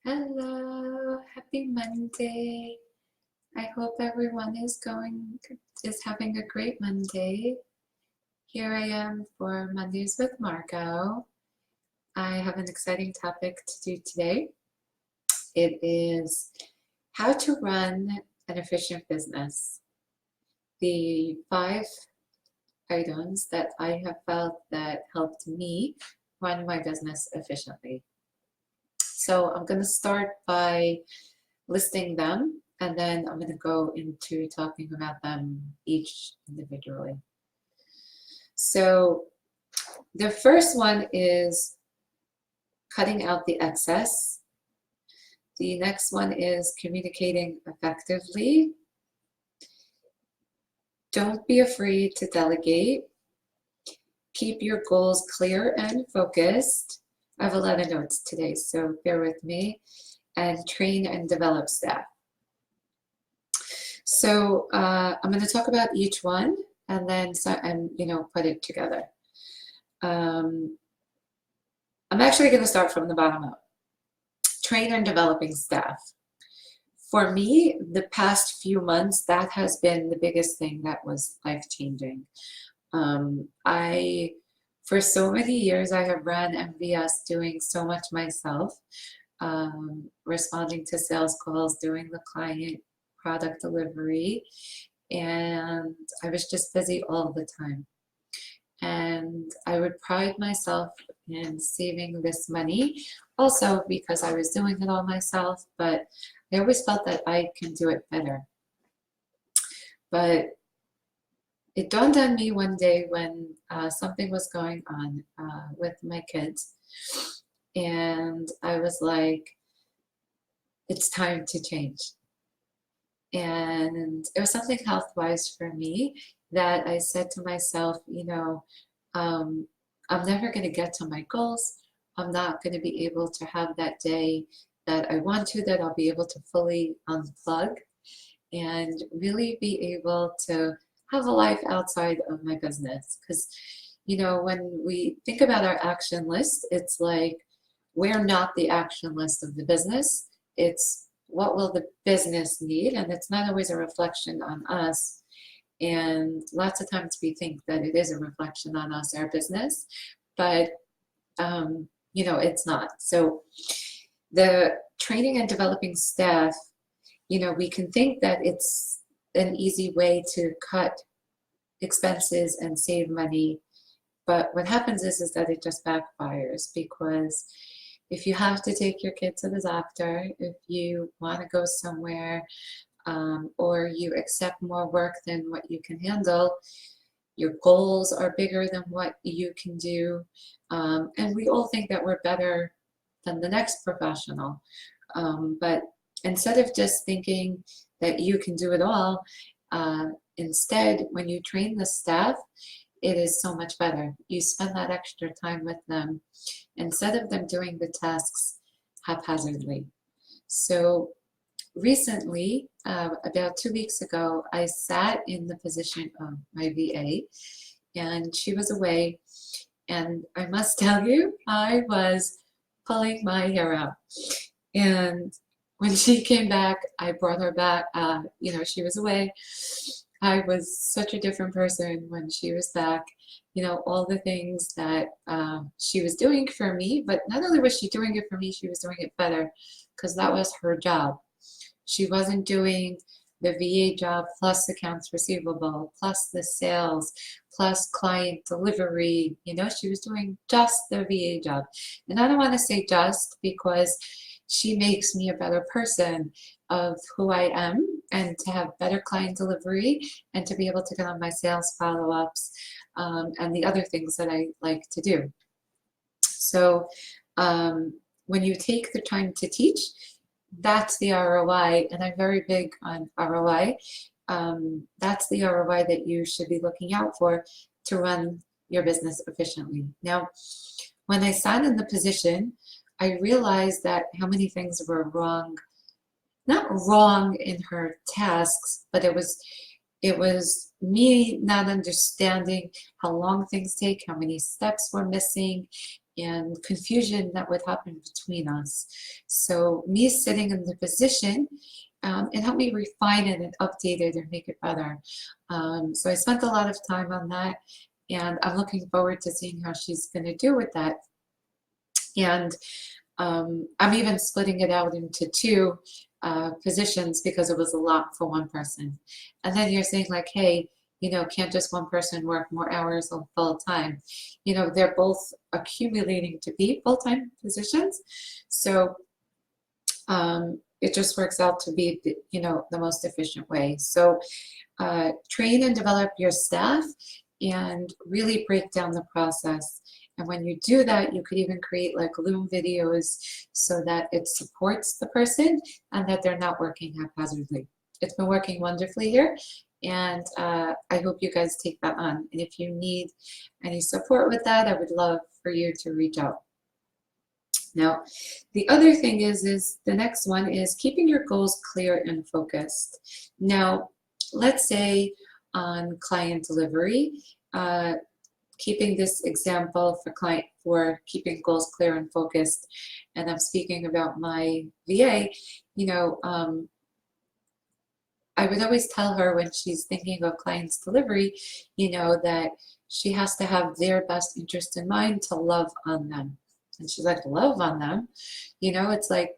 Hello, happy Monday. I hope everyone is having a great Monday. Here I am for Mondays with Margo. I have an exciting topic to do today. It is how to run an efficient business. The 5 items that I have felt that helped me run my business efficiently. So I'm going to start by listing them, and then I'm going to go into talking about them each individually. So the first one is cutting out the excess. The next one is communicating effectively. Don't be afraid to delegate. Keep your goals clear and focused. I have a lot of notes today, so bear with me. And train and develop staff. So I'm going to talk about each one and then put it together. I'm actually going to start from the bottom up. Train and developing staff. For me, the past few months, that has been the biggest thing that was life-changing. For so many years, I have ran MVS doing so much myself, responding to sales calls, doing the client product delivery, and I was just busy all the time. And I would pride myself in saving this money, also because I was doing it all myself, but I always felt that I can do it better. But it dawned on me one day when something was going on with my kids, and I was like, it's time to change. And it was something health-wise for me that I said to myself, I'm never going to get to my goals. I'm not going to be able to have that day that I want to, that I'll be able to fully unplug and really be able to have a life outside of my business. Because, when we think about our action list, it's like we're not the action list of the business. It's what will the business need, and it's not always a reflection on us. And lots of times we think that it is a reflection on us, our business, but it's not. So the training and developing staff, we can think that it's an easy way to cut expenses and save money, but what happens is that it just backfires, because if you have to take your kid to the doctor, if you want to go somewhere, or you accept more work than what you can handle, your goals are bigger than what you can do, and we all think that we're better than the next professional. But instead of just thinking that you can do it all, instead, when you train the staff, it is so much better. You spend that extra time with them instead of them doing the tasks haphazardly. So recently, about 2 weeks ago, I sat in the position of my VA, and she was away, and I must tell you, I was pulling my hair out. And when she came back, I brought her back. She was away. I was such a different person when she was back. All the things that she was doing for me, but not only was she doing it for me, she was doing it better, because that was her job. She wasn't doing the VA job plus accounts receivable, plus the sales, plus client delivery. She was doing just the VA job. And I don't want to say just, because she makes me a better person of who I am, and to have better client delivery, and to be able to get on my sales follow-ups, and the other things that I like to do. So when you take the time to teach, that's the ROI, and I'm very big on ROI. That's the ROI that you should be looking out for to run your business efficiently. Now, when I sat in the position, I realized that how many things were wrong, not wrong in her tasks, but it was me not understanding how long things take, how many steps were missing, and confusion that would happen between us. So me sitting in the position, it helped me refine it and update it and make it better. So I spent a lot of time on that, and I'm looking forward to seeing how she's going to do with that. And I'm even splitting it out into two positions because it was a lot for one person. And then you're saying like, hey, you know, can't just one person work more hours on full time? You know, they're both accumulating to be full-time positions. So it just works out to be, you know, the most efficient way. So train and develop your staff and really break down the process. And when you do that, you could even create like Loom videos so that it supports the person and that they're not working haphazardly. It's been working wonderfully here, and I hope you guys take that on. And if you need any support with that, I would love for you to reach out. Now, the other thing is the next one is keeping your goals clear and focused. Now, let's say on client delivery, keeping this example for keeping goals clear and focused, and I'm speaking about my VA, you know, I would always tell her when she's thinking of clients delivery, you know, that she has to have their best interest in mind to love on them. And she's like, love on them? You know, it's like,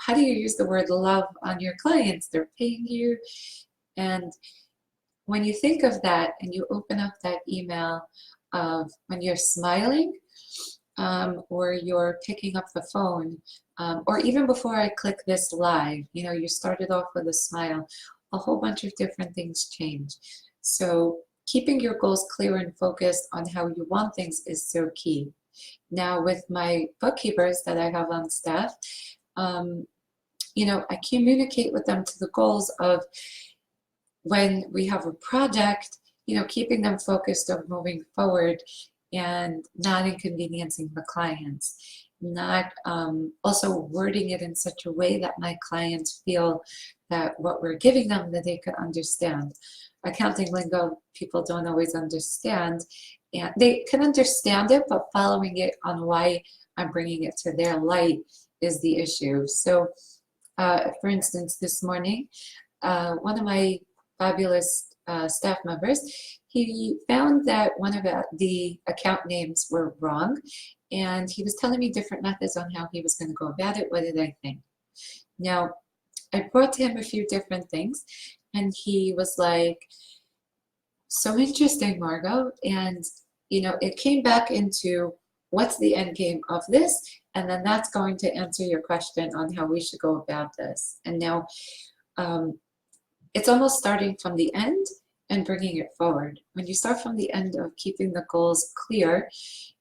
how do you use the word love on your clients? They're paying you. And when you think of that and you open up that email of when you're smiling, or you're picking up the phone, or even before I click this live, you know, you started off with a smile, a whole bunch of different things change. So keeping your goals clear and focused on how you want things is so key. Now with my bookkeepers that I have on staff, you know, I communicate with them to the goals of when we have a project, you know, keeping them focused on moving forward and not inconveniencing the clients, not also wording it in such a way that my clients feel that what we're giving them that they could understand. Accounting lingo, people don't always understand, and they can understand it, but following it on why I'm bringing it to their light is the issue. So for instance, this morning, one of my fabulous staff members, he found that one of the account names were wrong, and he was telling me different methods on how he was going to go about it. What did I think? Now, I brought to him a few different things, and he was like, so interesting, Margo. And, you know, it came back into what's the end game of this, and then that's going to answer your question on how we should go about this. And now it's almost starting from the end and bringing it forward. When you start from the end of keeping the goals clear,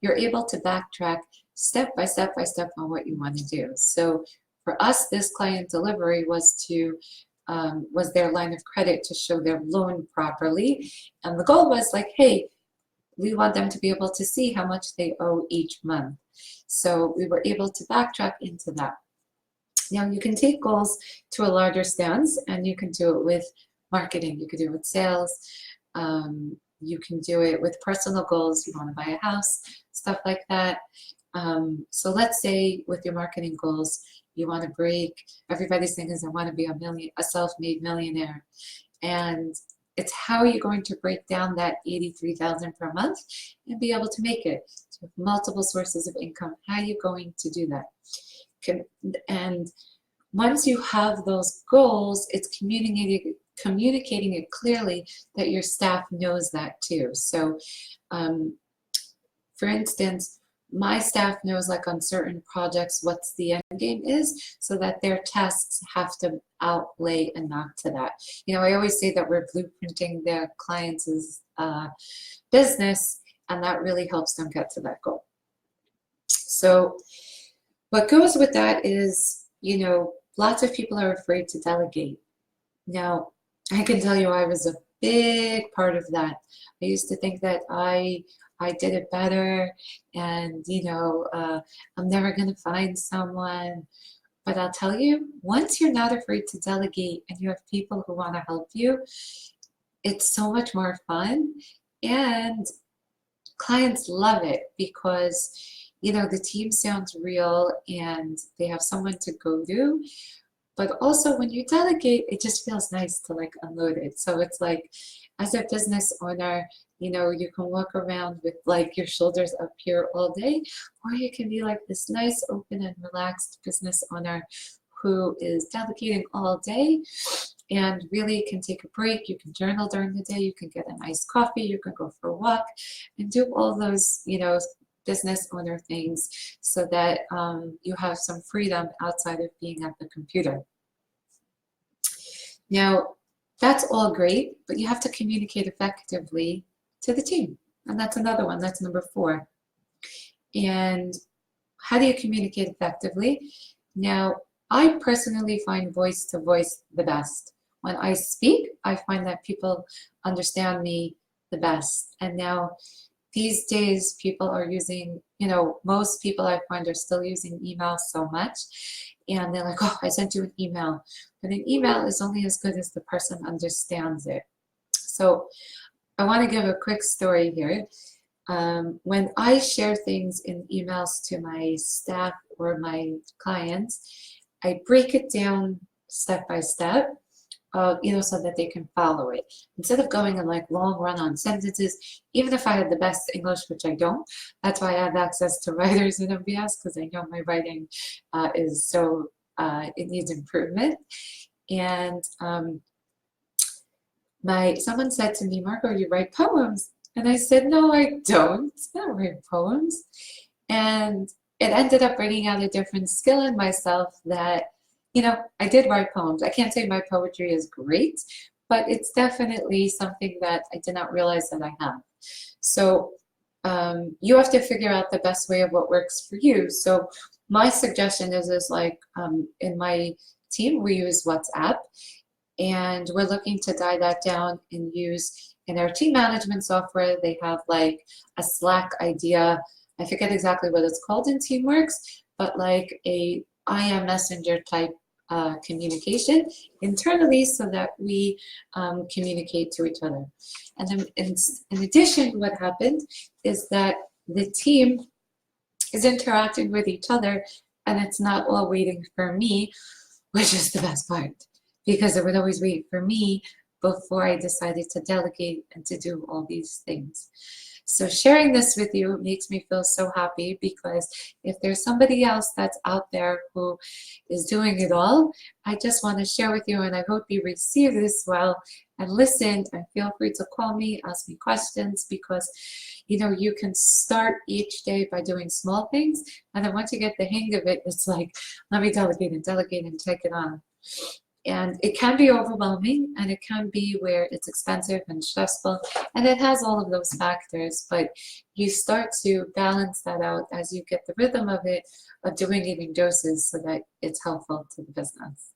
you're able to backtrack step by step by step on what you want to do. So for us, this client delivery was their line of credit to show their loan properly. And the goal was like, hey, we want them to be able to see how much they owe each month. So we were able to backtrack into that. Now you can take goals to a larger stance, and you can do it with marketing, you can do it with sales, you can do it with personal goals. You want to buy a house, stuff like that. So let's say with your marketing goals, you want to break, everybody's thinking, I want to be a self-made millionaire. And it's how are you going to break down that $83,000 per month and be able to make it? So multiple sources of income. How are you going to do that? And once you have those goals, it's communicating it clearly that your staff knows that too. So for instance, my staff knows like on certain projects what's the end game is, so that their tasks have to outlay and knock to that. You know, I always say that we're blueprinting their clients' business, and that really helps them get to that goal. So what goes with that is, you know, lots of people are afraid to delegate. Now, I can tell you I was a big part of that. I used to think that I did it better, and, you know, I'm never going to find someone. But I'll tell you, once you're not afraid to delegate and you have people who want to help you, it's so much more fun, and clients love it because, you know, the team sounds real and they have someone to go to. But also when you delegate, it just feels nice to like unload it. So it's like, as a business owner, you know, you can walk around with like your shoulders up here all day, or you can be like this nice, open and relaxed business owner who is delegating all day and really can take a break. You can journal during the day, you can get a nice coffee, you can go for a walk and do all those, you know, business owner things so that you have some freedom outside of being at the computer. Now, that's all great, but you have to communicate effectively to the team. And that's another one, that's number 4. And how do you communicate effectively? Now, I personally find voice to voice the best. When I speak, I find that people understand me the best. And now, these days, people are using, you know, most people I find are still using email so much. And they're like, oh, I sent you an email. But an email is only as good as the person understands it. So I want to give a quick story here. When I share things in emails to my staff or my clients, I break it down step by step, you know, so that they can follow it. Instead of going in like long run-on sentences, even if I had the best English, which I don't, that's why I have access to writers in MBS, because I know my writing is so, it needs improvement. And someone said to me, Margo, you write poems? And I said, no, I don't. I don't write poems. And it ended up bringing out a different skill in myself that, you know, I did write poems. I can't say my poetry is great, but it's definitely something that I did not realize that I have. So you have to figure out the best way of what works for you. So my suggestion is like in my team, we use WhatsApp, and we're looking to dial that down and use in our team management software. They have like a Slack idea. I forget exactly what it's called in Teamworks, but like a IM messenger type communication internally so that we communicate to each other. And then in addition, what happened is that the team is interacting with each other and it's not all waiting for me, which is the best part, because it would always wait for me before I decided to delegate and to do all these things. So sharing this with you makes me feel so happy, because if there's somebody else that's out there who is doing it all, I just want to share with you, and I hope you receive this well and listen, and feel free to call me, ask me questions, because you know, you can start each day by doing small things, and then once you get the hang of it, it's like, let me delegate and take it on. And it can be overwhelming, and it can be where it's expensive and stressful, and it has all of those factors, but you start to balance that out as you get the rhythm of it, of doing it in doses so that it's helpful to the business.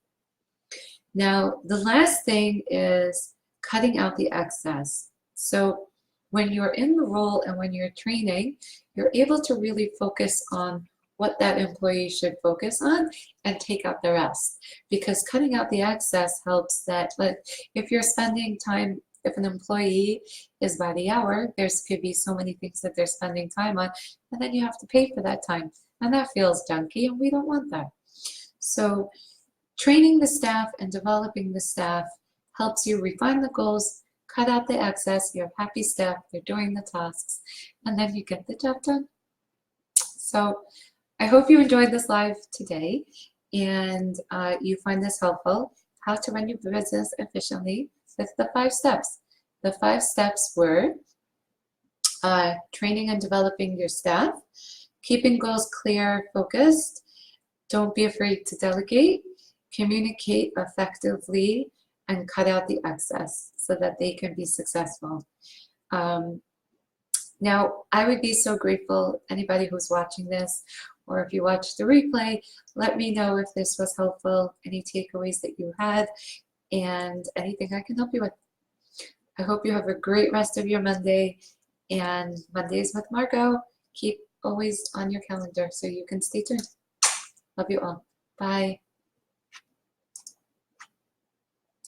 Now, the last thing is cutting out the excess. So when you're in the role and when you're training, you're able to really focus on what that employee should focus on and take out the rest. Because cutting out the excess helps that, like, if you're spending time, if an employee is by the hour, there's could be so many things that they're spending time on, and then you have to pay for that time. And that feels junky, and we don't want that. So training the staff and developing the staff helps you refine the goals, cut out the excess, you have happy staff, they're doing the tasks, and then you get the job done. So I hope you enjoyed this live today, and you find this helpful, how to run your business efficiently with the 5 steps. The 5 steps were training and developing your staff, keeping goals clear, focused, don't be afraid to delegate, communicate effectively, and cut out the excess so that they can be successful. Now, I would be so grateful, anybody who's watching this, or if you watch the replay, let me know if this was helpful, any takeaways that you had, and anything I can help you with. I hope you have a great rest of your Monday, and Mondays with Margo, keep always on your calendar so you can stay tuned. Love you all. Bye.